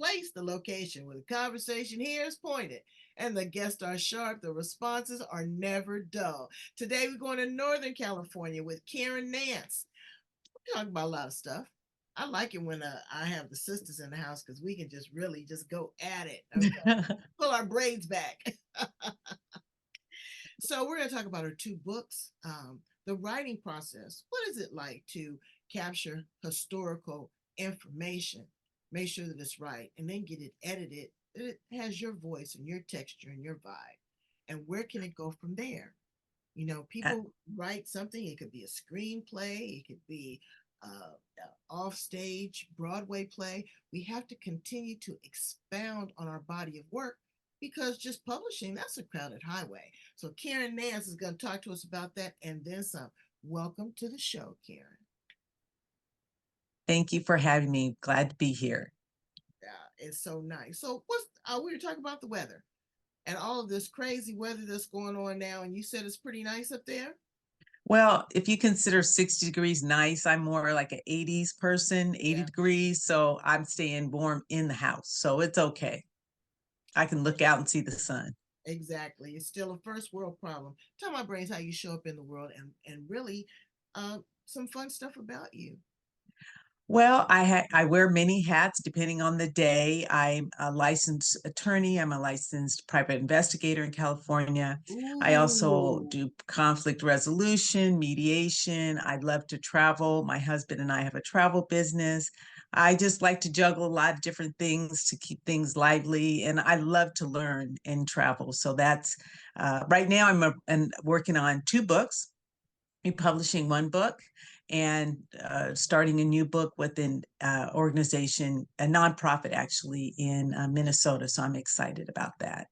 place, the location where the conversation here is pointed. And the guests are sharp, the responses are never dull. Today we're going to Northern California with Karen Nance. We're talking about a lot of stuff. I like it when I have the sisters in the house because we can just really just go at it. Okay. Pull our braids back. So we're going to talk about her two books, the writing process. What is it like to capture historical information, make sure that it's right, and then get it edited? It has your voice and your texture and your vibe. And where can it go from there? You know, people write something. It could be a screenplay. It could be offstage Broadway play. We have to continue to expound on our body of work because just publishing, that's a crowded highway. So Karen Nance is going to talk to us about that and then some. Welcome to the show, Karen. Thank you for having me. Glad to be here. Yeah, it's so nice. So we were talking about the weather and all of this crazy weather that's going on now, and you said it's pretty nice up there? Well, if you consider 60 degrees nice, I'm more like an 80s person, 80 Yeah. degrees. So I'm staying warm in the house. So it's okay. I can look out and see the sun. Exactly. It's still a first world problem. Tell my brains how you show up in the world and really some fun stuff about you. Well, I wear many hats depending on the day. I'm a licensed attorney. I'm a licensed private investigator in California. I also Ooh. do conflict resolution, mediation. I love to travel. My husband and I have a travel business. I just like to juggle a lot of different things to keep things lively, and I love to learn and travel. So that's right now. I'm working on two books, republishing one book and starting a new book with an organization, a nonprofit actually in Minnesota. So I'm excited about that.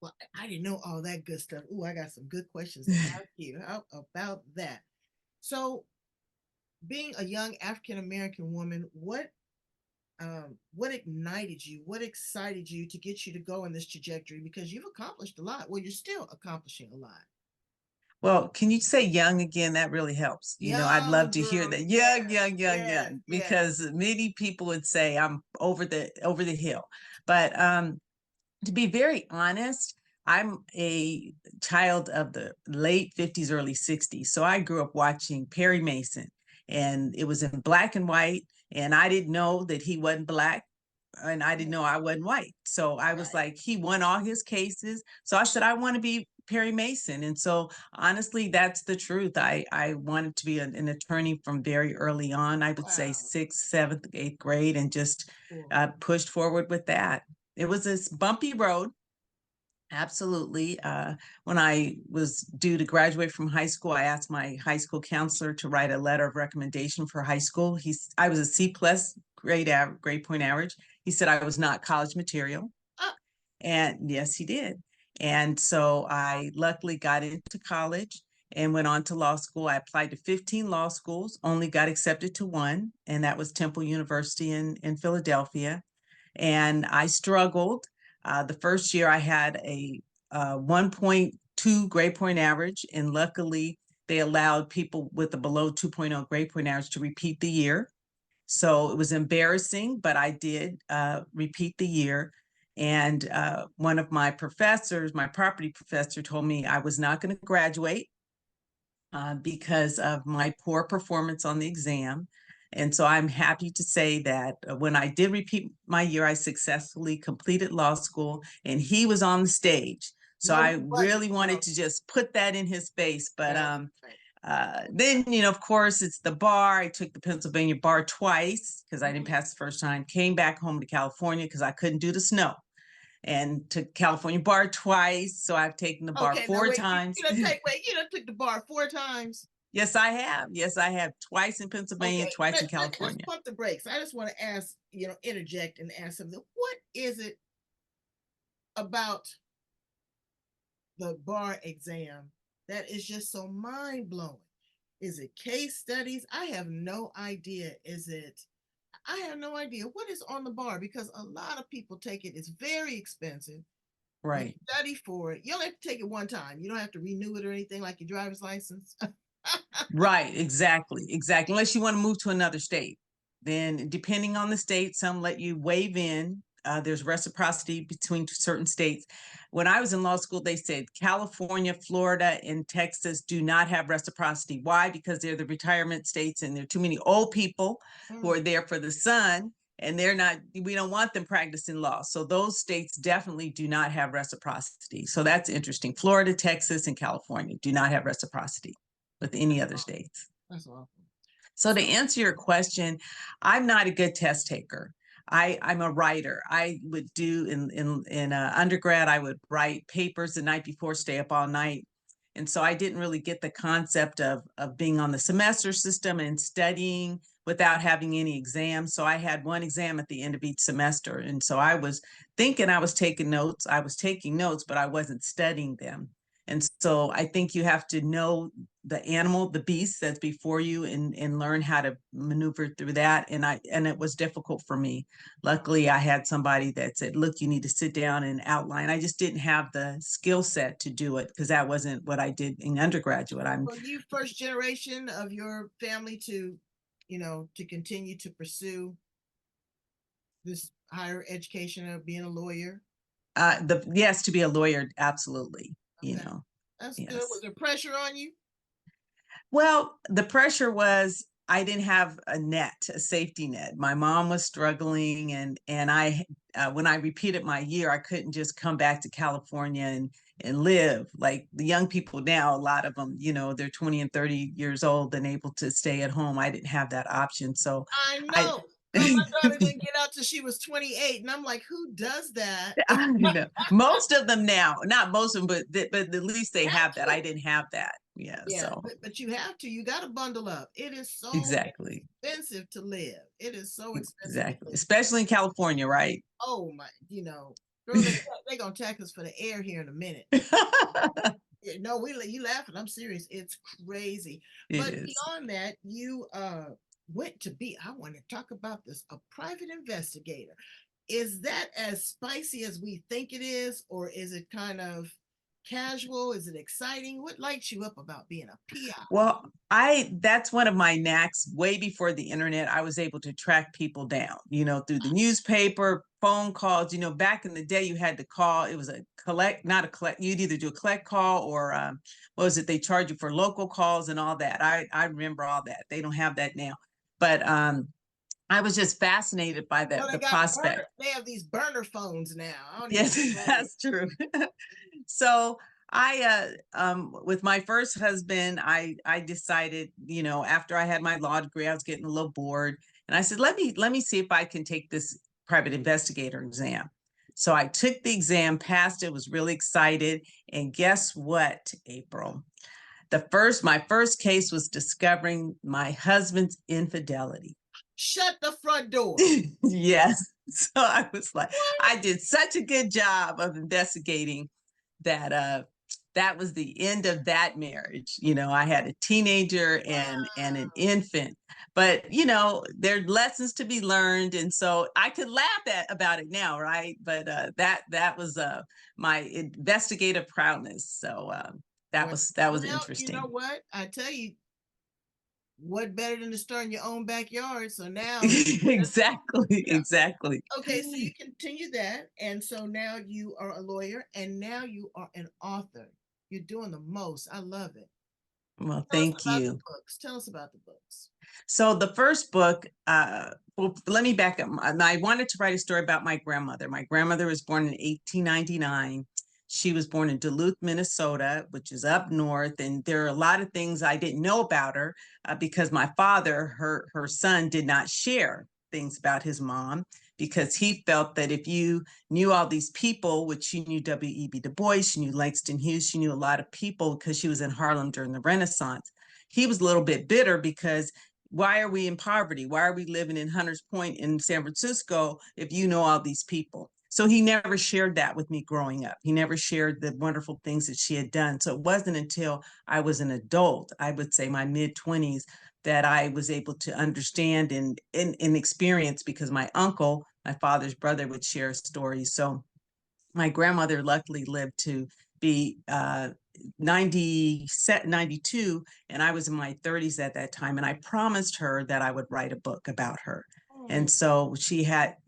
Well, I didn't know all that good stuff. Ooh, I got some good questions to ask you. How about that? So, being a young African American woman, what ignited you? What excited you to get you to go in this trajectory? Because you've accomplished a lot. Well, you're still accomplishing a lot. Well, can you say young again? That really helps. I'd love Young to hear girl, that. yes, Young, young, young, yes, young, yes. because many people would say I'm over the hill. But to be very honest, I'm a child of the late 50s, early 60s. So I grew up watching Perry Mason, and it was in black and white. And I didn't know that he wasn't black, and I didn't know I wasn't white. So I was Right. like, he won all his cases. So I said, I want to be Perry Mason. And so honestly, that's the truth. I wanted to be an attorney from very early on. I would say Wow. sixth, seventh, eighth grade, and just Cool. pushed forward with that. It was this bumpy road. Absolutely. When I was due to graduate from high school, I asked my high school counselor to write a letter of recommendation for high school. I was a C plus grade point average. He said I was not college material, Ah, and yes, he did. And so I luckily got into college and went on to law school. I applied to 15 law schools, only got accepted to one, and that was Temple University in Philadelphia. And I struggled. The first year I had a 1.2 grade point average, and luckily they allowed people with a below 2.0 grade point average to repeat the year. So it was embarrassing, but I did repeat the year. And one of my professors, my property professor, told me I was not going to graduate because of my poor performance on the exam. And so I'm happy to say that when I did repeat my year, I successfully completed law school, and he was on the stage. So no, I he wasn't. really wanted No, to just put that in his face. But that's right. then, of course, it's the bar. I took the Pennsylvania bar twice because I didn't Mhm. pass the first time, came back home to California because I couldn't do the snow, and took California bar twice. So I've taken the bar Okay, now four wait. times. You don't take the bar four times. Yes, I have. Yes, I have. Twice in Pennsylvania, Okay, twice in let's California. pump the brakes. I just want to ask, interject and ask something. What is it about the bar exam that is just so mind blowing? Is it case studies? I have no idea. I have no idea what is on the bar because a lot of people take it. It's very expensive. You Right. study for it. You only have to take it one time. You don't have to renew it or anything like your driver's license. Right. Exactly. Exactly. Unless you want to move to another state. Then, depending on the state, some let you waive in there's reciprocity between certain states. When I was in law school, they said California, Florida, and Texas do not have reciprocity. Why? Because they're the retirement states and there are too many old people who are there for the son, and we don't want them practicing law. So those states definitely do not have reciprocity. So that's interesting. Florida, Texas, and California do not have reciprocity with any other states. That's awful. So to answer your question, I'm not a good test taker. I'm a writer. I would do in undergrad, I would write papers the night before, stay up all night. And so I didn't really get the concept of being on the semester system and studying without having any exams. So I had one exam at the end of each semester. And so I was thinking I was taking notes. I was taking notes, but I wasn't studying them. And so I think you have to know the animal, the beast that's before you, and learn how to maneuver through that. And it was difficult for me. Luckily, I had somebody that said, look, you need to sit down and outline. I just didn't have the skill set to do it because that wasn't what I did in undergraduate. Well, you first generation of your family to, to continue to pursue this higher education of being a lawyer? Yes, to be a lawyer, absolutely. Okay. That's good. Yes. Was there pressure on you? Well, the pressure was I didn't have a safety net. My mom was struggling, and I, when I repeated my year, I couldn't just come back to California and live like the young people now. A lot of them, they're 20 and 30 years old and able to stay at home. I didn't have that option, so I know. Girl, my daughter didn't get out till she was 28, and I'm like, who does that? I know. Most of them now, not most of them, but at least they have that. I didn't have that. Yeah. So but you have to. You got to bundle up. It is so exactly. expensive to live. It is so expensive. Exactly. Especially in California, right? Oh my, girl, they're gonna tax us for the air here in a minute. No, you laughing. I'm serious. It's crazy. But beyond that, you went to be, I want to talk about this, a private investigator. Is that as spicy as we think it is, or is it kind of casual? Is it exciting? What lights you up about being a PI? Well, that's one of my knacks. Way before the internet, I was able to track people down, through the newspaper, phone calls. Back in the day, you had to call. It was not a collect. You'd either do a collect call or what was it? They charge you for local calls and all that. I remember all that. They don't have that now. But I was just fascinated by the prospect. They have these burner phones now. Yes, that's true. So with my first husband, I decided, after I had my law degree, I was getting a little bored, and I said, let me see if I can take this private investigator exam. So I took the exam, passed it, was really excited, and guess what, April? My first case was discovering my husband's infidelity. Shut the front door. Yes. So I was like, I did such a good job of investigating that was the end of that marriage. I had a teenager and an infant, but there are lessons to be learned, and so I could laugh about it now, right? But that was my investigative prowess. So that was interesting. You know what? I tell you, what better than to start in your own backyard? So now exactly. Okay, so you continue that, and so now you are a lawyer, and now you are an author. You're doing the most. I love it. Well, thank you. Tell us about the books. So the first book, well, let me back up. I wanted to write a story about my grandmother. My grandmother was born in 1899. She was born in Duluth, Minnesota, which is up north. And there are a lot of things I didn't know about her because my father, her son, did not share things about his mom because he felt that if you knew all these people, which she knew W.E.B. Du Bois, she knew Langston Hughes, she knew a lot of people because she was in Harlem during the Renaissance. He was a little bit bitter because why are we in poverty? Why are we living in Hunters Point in San Francisco if you know all these people? So he never shared that with me growing up. He never shared the wonderful things that she had done. So it wasn't until I was an adult, I would say my mid-20s, that I was able to understand and experience, because my uncle, my father's brother, would share stories. So my grandmother luckily lived to be 92, and I was in my 30s at that time. And I promised her that I would write a book about her. And so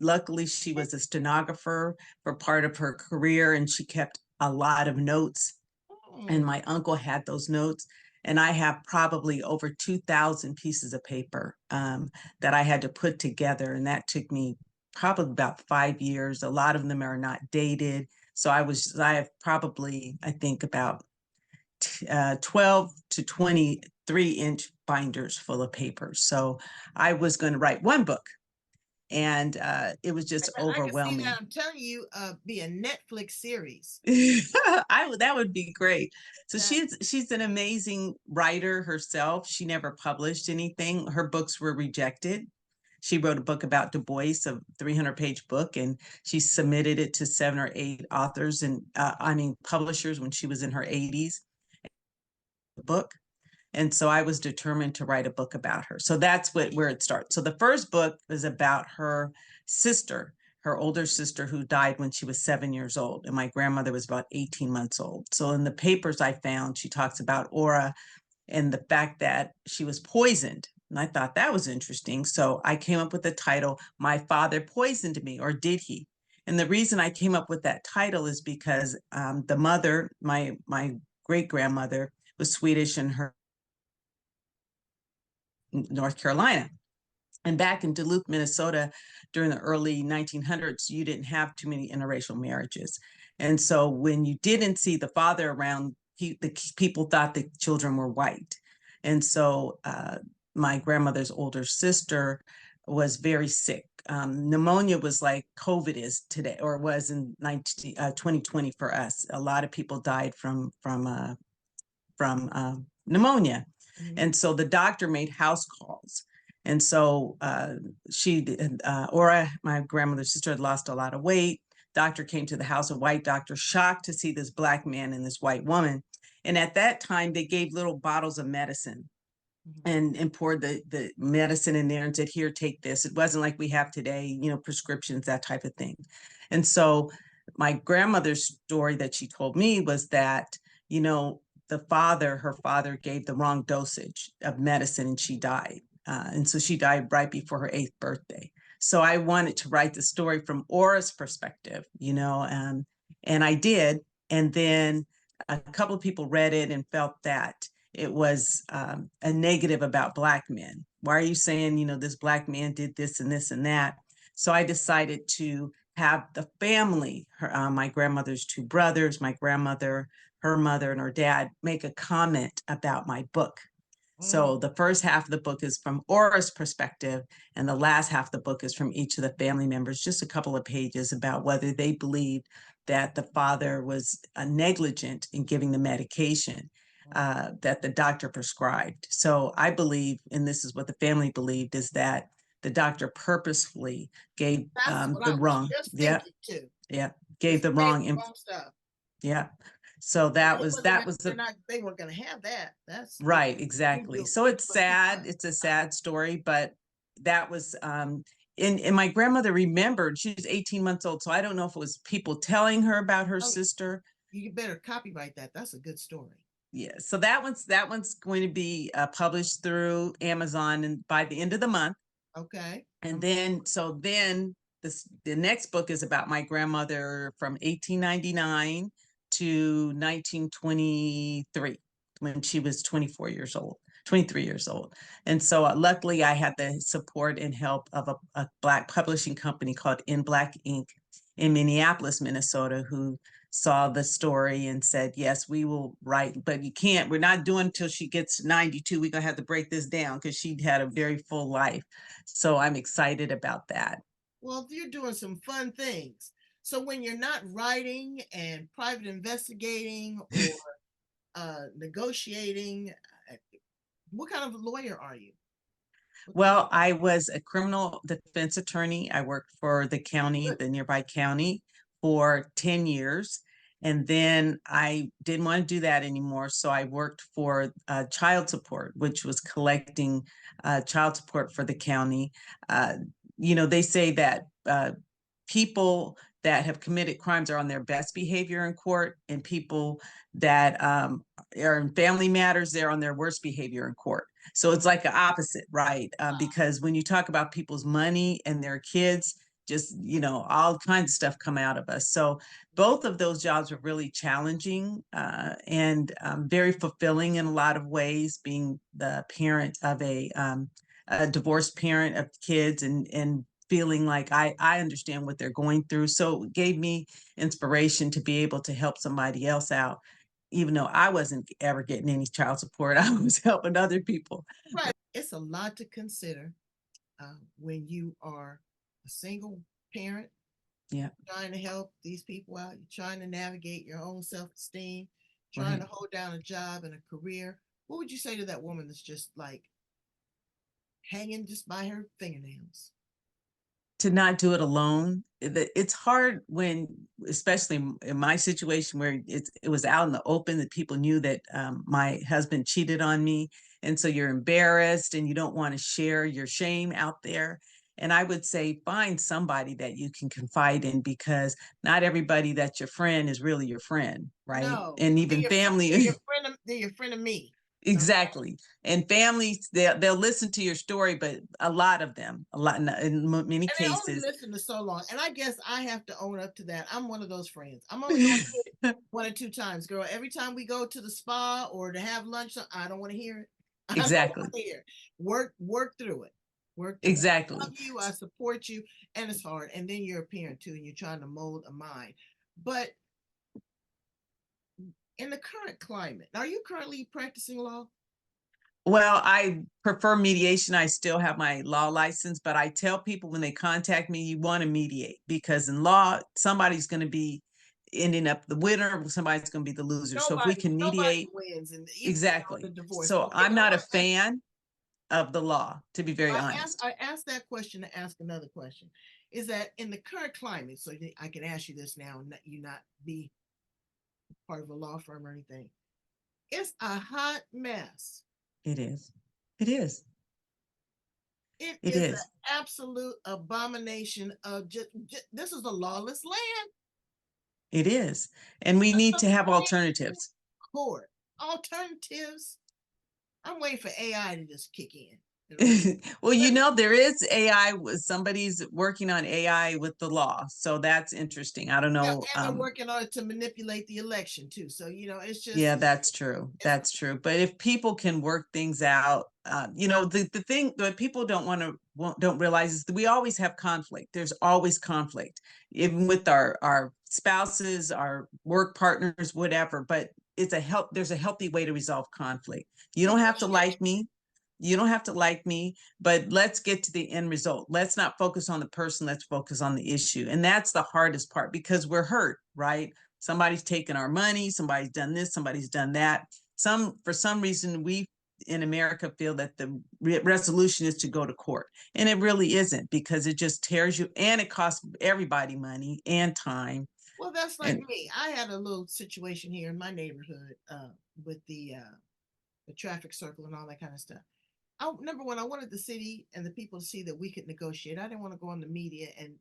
luckily she was a stenographer for part of her career, and she kept a lot of notes. And my uncle had those notes. And I have probably over 2,000 pieces of paper that I had to put together. And that took me probably about 5 years. A lot of them are not dated. So I have probably, I think, about 12 to 23-inch binders full of papers. So I was going to write one book, and it was just I can see overwhelming. that. I'm telling you, be a Netflix series. That would be great. So That, she's an amazing writer herself. She never published anything. Her books were rejected. She wrote a book about Du Bois, a 300-page book, and she submitted it to 7 or 8 authors and publishers when she was in her 80s. Book. And so I was determined to write a book about her. So that's where it starts. So the first book is about her sister, her older sister, who died when she was 7 years old. And my grandmother was about 18 months old. So in the papers I found, she talks about Aura and the fact that she was poisoned. And I thought that was interesting. So I came up with the title, My Father Poisoned Me, or Did He? And the reason I came up with that title is because the mother, my great grandmother, was Swedish, and her North Carolina. And back in Duluth, Minnesota, during the early 1900s, you didn't have too many interracial marriages. And so when you didn't see the father around, the people thought the children were white. And so my grandmother's older sister was very sick. Pneumonia was like COVID is today, or was in 2020 for us. A lot of people died from pneumonia. mm-hmm. And so the doctor made house calls. And so Aura, my grandmother's sister, had lost a lot of weight. Doctor came to the house, a white doctor, shocked to see this Black man and this white woman. And at that time, they gave little bottles of medicine, and poured the medicine in there and said, here, take this. It wasn't like we have today, prescriptions, that type of thing. And so my grandmother's story that she told me was that, her father gave the wrong dosage of medicine, and she died. And so she died right before her 8th birthday. So I wanted to write the story from Aura's perspective, and I did. And then a couple of people read it and felt that it was a negative about Black men. Why are you saying, this Black man did this and this and that? So I decided to have the family, my grandmother's 2 brothers, my grandmother, her mother, and her dad, make a comment about my book. So the first half of the book is from Aura's perspective, and the last half of the book is from each of the family members, just a couple of pages about whether they believed that the father was negligent in giving the medication that the doctor prescribed. So I believe, and this is what the family believed, is that the doctor purposefully gave the wrong, gave the wrong stuff. Yeah. So that was they weren't going to have that. That's right. Exactly. So it's sad. It's a sad story, but that was, and my grandmother remembered. She was 18 months old. So I don't know if it was people telling her about her sister. You better copyright that. That's a good story. Yeah. So that one's going to be published through Amazon, and by the end of the month. Okay. And then the next book is about my grandmother from 1899 to 1923, when she was 23 years old. And so luckily I had the support and help of a Black publishing company called In Black Ink in Minneapolis, Minnesota, who saw the story and said, yes, we will write, but we're not doing until she gets 92. We're going to have to break this down because she had a very full life. So I'm excited about that. Well, you're doing some fun things. So when you're not writing and private investigating or negotiating, what kind of a lawyer are you? Well, I was a criminal defense attorney. I worked for the county, the nearby county, for 10 years. And then I didn't want to do that anymore. So I worked for child support, which was collecting child support for the county. They say that people that have committed crimes are on their best behavior in court, and people that are in family matters, they're on their worst behavior in court. So it's like the opposite, right? Because when you talk about people's money and their kids, just, all kinds of stuff come out of us. So both of those jobs were really challenging and very fulfilling in a lot of ways, being the parent of a divorced parent of kids, and feeling like I understand what they're going through. So it gave me inspiration to be able to help somebody else out, even though I wasn't ever getting any child support. I was helping other people. Right. It's a lot to consider when you are a single parent. Yeah. Trying to help these people out. You're trying to navigate your own self-esteem, trying Right. to hold down a job and a career. What would you say to that woman that's just like hanging just by her fingernails? To not do it alone. It's hard when, especially in my situation where it was out in the open, that people knew that my husband cheated on me. And so you're embarrassed and you don't want to share your shame out there. And I would say find somebody that you can confide in, because not everybody that's your friend is really your friend, right? No, And even they're family. your friend. They're your friend of me. Exactly. And families, they'll listen to your story, but a lot of them, in many And they only cases. listen to so long. And I guess I have to own up to that. I'm one of those friends. I'm only going to hear it 1 or 2 times, girl. Every time we go to the spa or to have lunch, I don't want to hear it. I don't Exactly. want to hear it. Work through it. Work through it. I Exactly. love you. I support you. And it's hard. And then you're a parent too, and you're trying to mold a mind. But in the current climate, are you currently practicing law? Well, I prefer mediation. I still have my law license, but I tell people when they contact me, you want to mediate, because in law, somebody's going to be ending up the winner, somebody's going to be the loser. So if we can Nobody mediate, wins in the exactly. divorce. So Okay, I'm but I not a want to ask. fan of the law, to be very honest. I asked that question to ask another question. Is that in the current climate? So I can ask you this now, and you not be part of a law firm or anything. It's a hot mess. It is. It is. It It is an is. absolute abomination of just this is a lawless land. It is. And we The need to have Supreme alternatives. Court alternatives. I'm waiting for AI to just kick in. Well, there is AI. Somebody's working on AI with the law, so that's interesting. I don't Yeah, know. and they're working on it to manipulate the election too. So it's just Yeah, that's true. it's That's true. But if people can work things out, the thing that people don't realize is that we always have conflict. There's always conflict, even with our spouses, our work partners, whatever. But there's a healthy way to resolve conflict. You don't have to like negotiation. me. You don't have to like me, but let's get to the end result. Let's not focus on the person. Let's focus on the issue. And that's the hardest part, because we're hurt, right? Somebody's taken our money, somebody's done this, somebody's done that. For some reason, we in America feel that the resolution is to go to court. And it really isn't, because it just tears you, and it costs everybody money and time. Well, that's like And me. I had a little situation here in my neighborhood with the traffic circle and all that kind of stuff. Number one, I wanted the city and the people to see that we could negotiate. I didn't want to go on the media and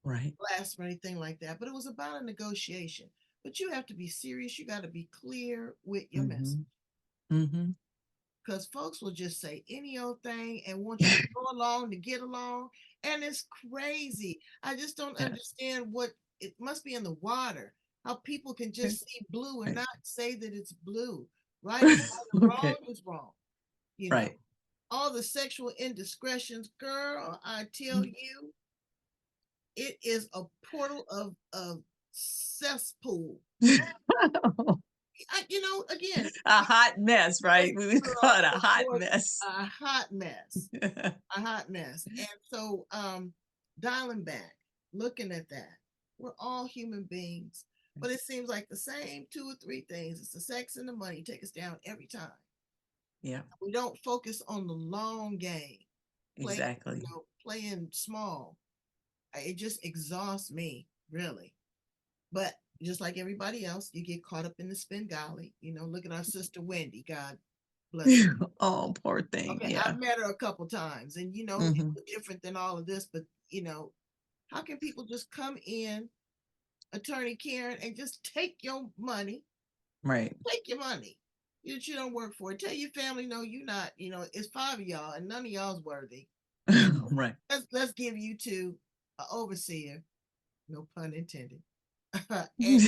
right. blast or anything like that. But it was about a negotiation. But you have to be serious. You got to be clear with your message, Mm-hmm. Mm-hmm. because folks will just say any old thing and want you to go along to get along, and it's crazy. I just don't Yeah. understand what it must be in the water. How people can just see blue and Right. not say that it's blue. Right is right and wrong Okay. is wrong. You know, Right. all the sexual indiscretions, girl, I tell you, it is a portal of cesspool. Again, A hot mess, right? We would call it a hot Lord, mess. a hot mess, a hot mess. And so, dialing back, looking at that, we're all human beings, but it seems like the same 2 or 3 things. It's the sex and the money take us down every time. Yeah, We don't focus on the long game, play, exactly. playing small. It just exhausts me, really. But just like everybody else, you get caught up in the Spengali. Look at our sister Wendy. God bless her. Oh, poor thing. Okay, Yeah. I've met her a couple times, and it Hmm. was different than all of this, but How can people just come in, Attorney Karen, and just take your money? Right. Take your money. You don't work for it. Tell your family, no, you're not. It's five of y'all, and none of y'all's worthy. Right. Let's give you to an overseer, no pun intended. And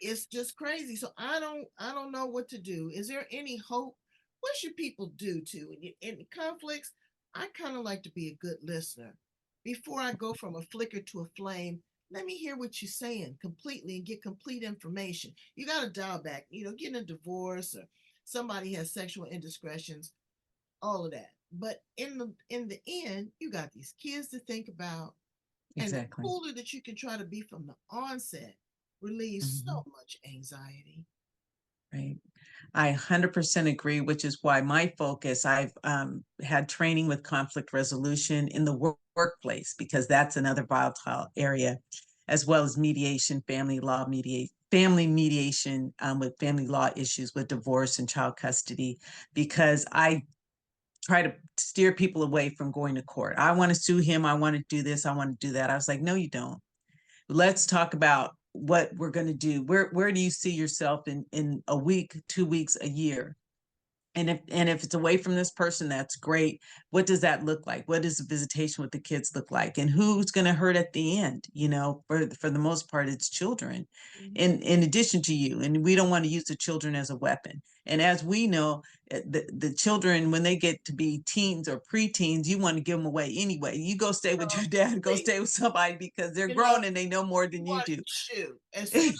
it's just crazy. So I don't know what to do. Is there any hope? What should people do to in conflicts? I kind of like to be a good listener. Before I go from a flicker to a flame, let me hear what you're saying completely and get complete information. You got to dial back, getting a divorce or somebody has sexual indiscretions, all of that. But in the end, you got these kids to think about, and the Exactly. cooler that you can try to be from the onset relieves Mhm. so much anxiety. Right. I 100% agree, which is why my focus, I've had training with conflict resolution in the workplace, because that's another volatile area, as well as mediation, family mediation with family law issues with divorce and child custody, because I try to steer people away from going to court. I want to sue him. I want to do this. I want to do that. I was like, no, you don't. Let's talk about what we're going to do. Where do you see yourself in a week, 2 weeks, a year? And if it's away from this person, that's great. What does that look like? What does the visitation with the kids look like? And who's going to hurt at the end? For the most part, it's children, Mm-hmm. in addition to you. And we don't want to use the children as a weapon. And as we know, the children, when they get to be teens or preteens, you want to give them away anyway. You go stay with your dad, go Please, stay with somebody, because they're you know, grown and they know more you than you want do. shoot as soon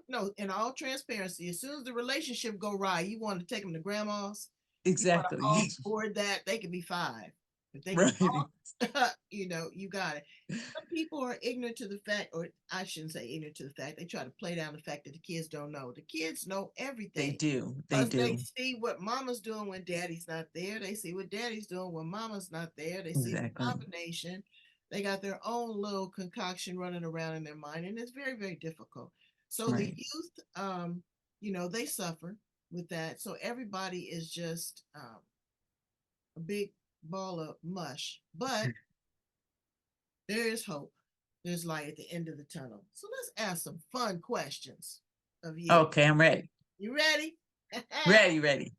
no, in all transparency, as soon as the relationship go right, you want to take them to grandma's. You want to Exactly. off board that they can be five. If they can Right. talk, you got it. Some people are ignorant to the fact, or I shouldn't say ignorant to the fact, they try to play down the fact that the kids don't know. The kids know They everything. do. They Because they do. see what mama's doing when daddy's not there. They see what daddy's doing when mama's not there. They see the Exactly. combination. They got their own little concoction running around in their mind, and it's very, very difficult. So the Right. youth, they suffer with that. So everybody is just a big ball of mush. But there is hope. There's light at the end of the tunnel. So let's ask some fun questions of you. Okay, I'm ready. You ready? Ready.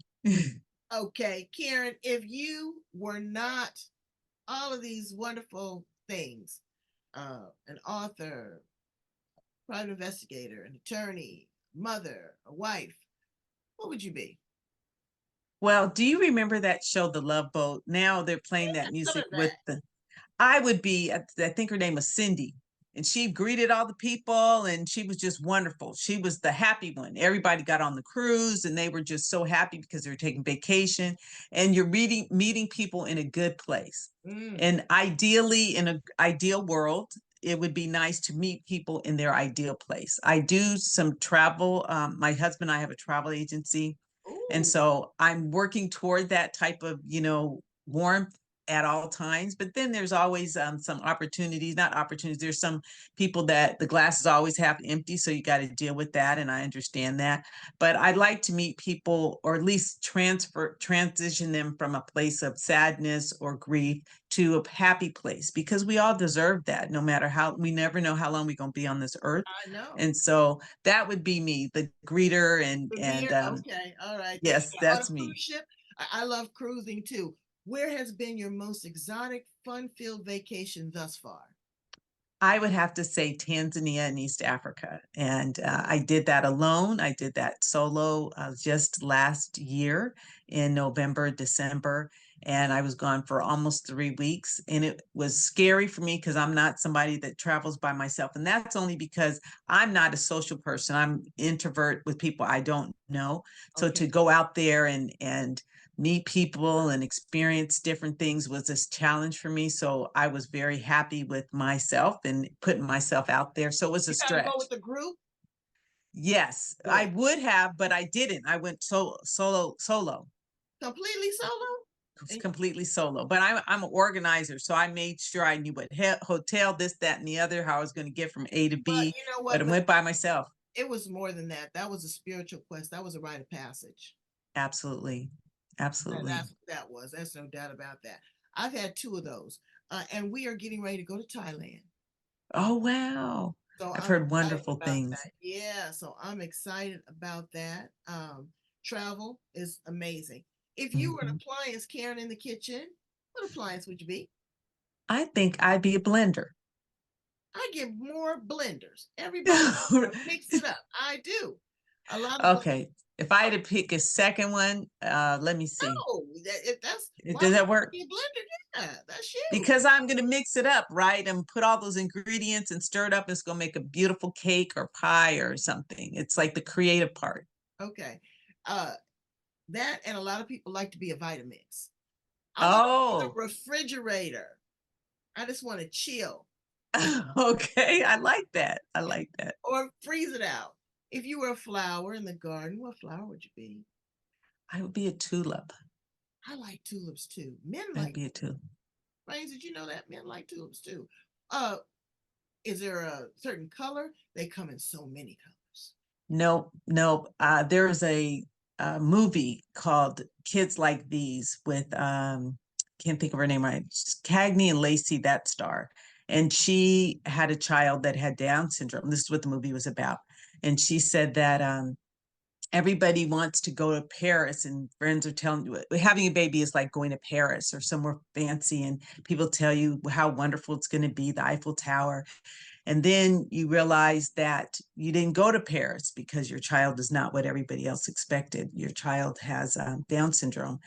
Okay, Karen, if you were not all of these wonderful things, an author, private investigator, an attorney, mother, a wife, what would you be? Well, do you remember that show, The Love Boat? Now they're playing that Some music of with that. the I would be, I think her name was Cindy, and she greeted all the people, and she was just wonderful. She was the happy one. Everybody got on the cruise and they were just so happy because they were taking vacation. And you're meeting people in a good place. Mm. And ideally, in an ideal world, it would be nice to meet people in their ideal place. I do some travel. My husband and I have a travel agency. And Ooh, so I'm working toward that type of, warmth at all times. But then there's always some opportunities, not opportunities. There's some people that the glass is always half empty. So you got to deal with that. And I understand that. But I'd like to meet people, or at least transition them from a place of sadness or grief to a happy place, because we all deserve that, no matter how, we never know how long we're going to be on this earth. I know. And so that would be me, the greeter. And, The and, beer, okay, all right. There you yes, go. On a that's cruise me. ship, I love cruising too. Where has been your most exotic, fun-filled vacation thus far? I would have to say Tanzania and East Africa. And I did that alone. I did that solo just last year in November, December. And I was gone for almost 3 weeks. And it was scary for me because I'm not somebody that travels by myself. And that's only because I'm not a social person. I'm introvert with people I don't know. So Okay. to go out there and meet people and experience different things was a challenge for me. So I was very happy with myself and putting myself out there. So it was a You got to go stretch. with the group? Yes, I Good. would have, but I didn't. I went solo, Completely solo? And, completely solo. But I'm an organizer, so I made sure I knew what hotel, this, that, and the other, how I was going to get from A to but B. you know But what? I But went by myself. it was more than that. That was a spiritual quest. That was a rite of passage. Absolutely, That, absolutely. that's what that was. That's no doubt about that. I've had two of those. And we are getting ready to go to Thailand. Oh, wow. So I've I'm heard excited wonderful about things. that. Yeah, so I'm excited about that. Travel is amazing. If you were an Mhm. appliance, Karen, in the kitchen, what appliance would you be? I think I'd be a blender. I get more blenders. Everybody mix it up. I do. A lot of Okay. If I had to pick a second one, let me see. no, if that's why Does would that you work? be a blender? Yeah, that's you. Because I'm going to mix it up, right? And put all those ingredients and stir it up. It's going to make a beautiful cake or pie or something. It's like the creative part. Okay. Uh, that and a lot of people like to be a Vitamix. I want to be the Oh, refrigerator. I just want to chill. okay. I like that. I like that. Or freeze it out. If you were a flower in the garden, what flower would you be? I would be a tulip. I like tulips too. Men I'd like be a tulip. Brains, did you know that? Men like tulips too. Uh, is there a certain color? They come in so many colors. Nope, nope. There's a movie called Kids Like These with can't think of her name right. Cagney and Lacey, that star. And she had a child that had Down syndrome. This is what the movie was about. And she said that everybody wants to go to Paris, and friends are telling you having a baby is like going to Paris or somewhere fancy, and people tell you how wonderful it's going to be, the Eiffel Tower. And then you realize that you didn't go to Paris because your child is not what everybody else expected. Your child has Down syndrome.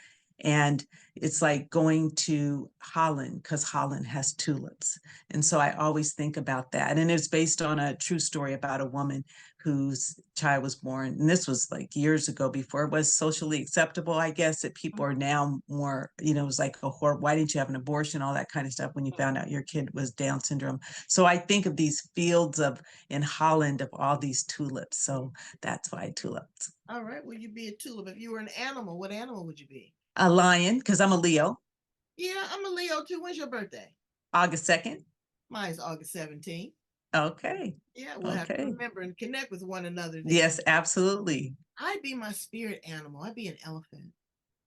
And it's like going to Holland because Holland has tulips. And so I always think about that. And it's based on a true story about a woman whose child was born. And this was like years ago before it was socially acceptable, I guess, that people are now more, it was like a horror. Why didn't you have an abortion? All that kind of stuff when you found out your kid was Down syndrome. So I think of these fields of in Holland of all these tulips. So that's why tulips. All right, will you be a tulip? If you were an animal, what animal would you be? A lion, because I'm a Leo, Yeah, I'm a Leo too. When's your birthday? August 2nd. Mine's August 17th. Okay. Yeah, we'll have to Okay. remember and connect with one another then. Yes, absolutely. I'd be my spirit animal. I'd be an elephant.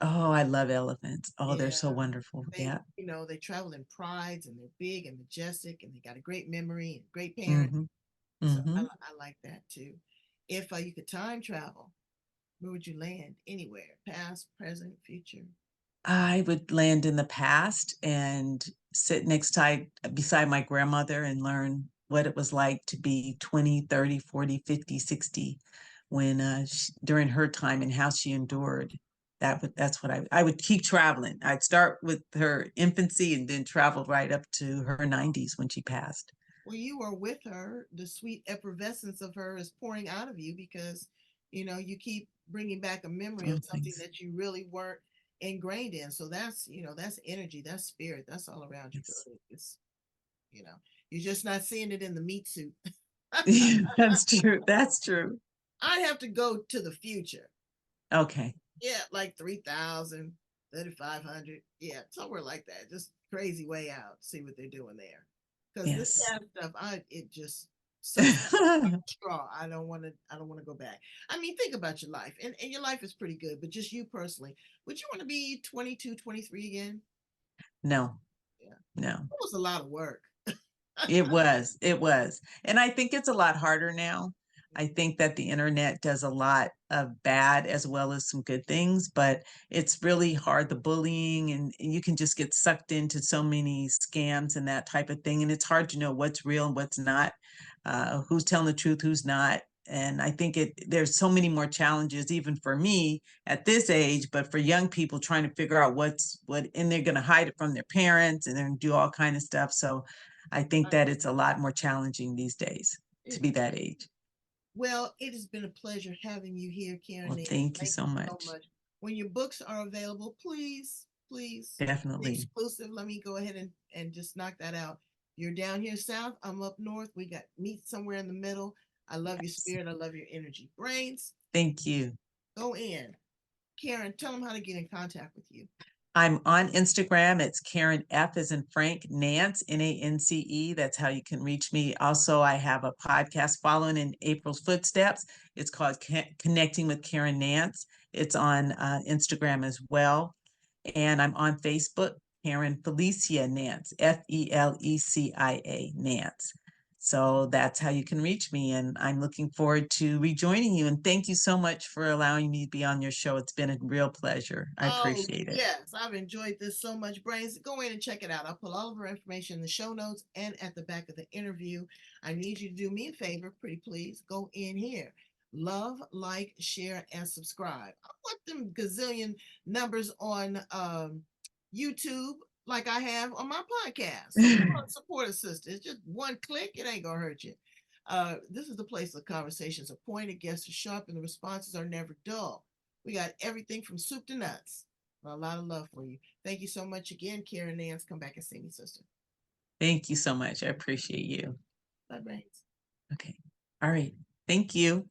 Oh, I love elephants. Oh, they're so Yeah. wonderful. They, Yeah. they travel in prides and they're big and majestic and they got a great memory and great parents. Mm-hmm. So Mm-hmm. I like that too. If you could time travel, where would you land? Anywhere, past, present, future. I would land in the past and sit next time beside my grandmother and learn what it was like to be 20, 30, 40, 50, 60 when during her time and how she endured. That's what I would keep traveling. I'd start with her infancy and then traveled right up to her 90s when she passed. Well, you are with her. The sweet effervescence of her is pouring out of you because, you keep bringing back a memory Oh, of something thanks. that you really weren't ingrained in. So that's energy, that's spirit, that's all around you, Yes. girl. You know, you're just not seeing it in the meat suit. That's true. That's true. I'd have to go to the future. Okay. Yeah, like 3,000, 3,500. Yeah, somewhere like that. Just crazy way out. See what they're doing there. Because this Yes. kind of stuff, it just sucks like a straw. I don't want to go back. I mean, think about your life. And your life is pretty good, but just you personally, would you want to be 22, 23 again? No, Yeah. no. It was a lot of work. It was, it was. And I think it's a lot harder now. I think that the internet does a lot of bad as well as some good things, but it's really hard, the bullying, and you can just get sucked into so many scams and that type of thing. And it's hard to know what's real and what's not, who's telling the truth, who's not. And I think there's so many more challenges, even for me at this age, but for young people trying to figure out and they're going to hide it from their parents and then do all kind of stuff. So I think that it's a lot more challenging these days to It be that age. Well, it has been a pleasure having you here, Karen Well, Nance. thank you Thank so you so much. much. When your books are available, please, please, be Definitely. exclusive. Let me go ahead and just knock that out. You're down here south. I'm up north. We got meet somewhere in the middle. I love your Yes. spirit. I love your energy. Brains, Thank you. go in. Karen, tell them how to get in contact with you. I'm on Instagram. It's Karen F as in Frank Nance, Nance. That's how you can reach me. Also, I have a podcast following in April's footsteps. It's called Connecting with Karen Nance. It's on Instagram as well. And I'm on Facebook Karen Felicia Nance, Felicia Nance. So that's how you can reach me. And I'm looking forward to rejoining you. And thank you so much for allowing me to be on your show. It's been a real pleasure. I Oh, appreciate it. yes, I've enjoyed this so much, Brains. Go in and check it out. I'll put all of our information in the show notes and at the back of the interview. I need you to do me a favor, pretty please. Go in here. Love, like, share, and subscribe. I want them gazillion numbers on YouTube like I have on my podcast. So come on, support a sister. It's just one click. It ain't gonna hurt you. This is the place the conversations are pointed, guests are sharp, and the responses are never dull. We got everything from soup to nuts. A lot of love for you. Thank you so much again, Karen Nance. Come back and see me, sister. Thank you so much. I appreciate you. Bye, Brains. Okay. All right. Thank you.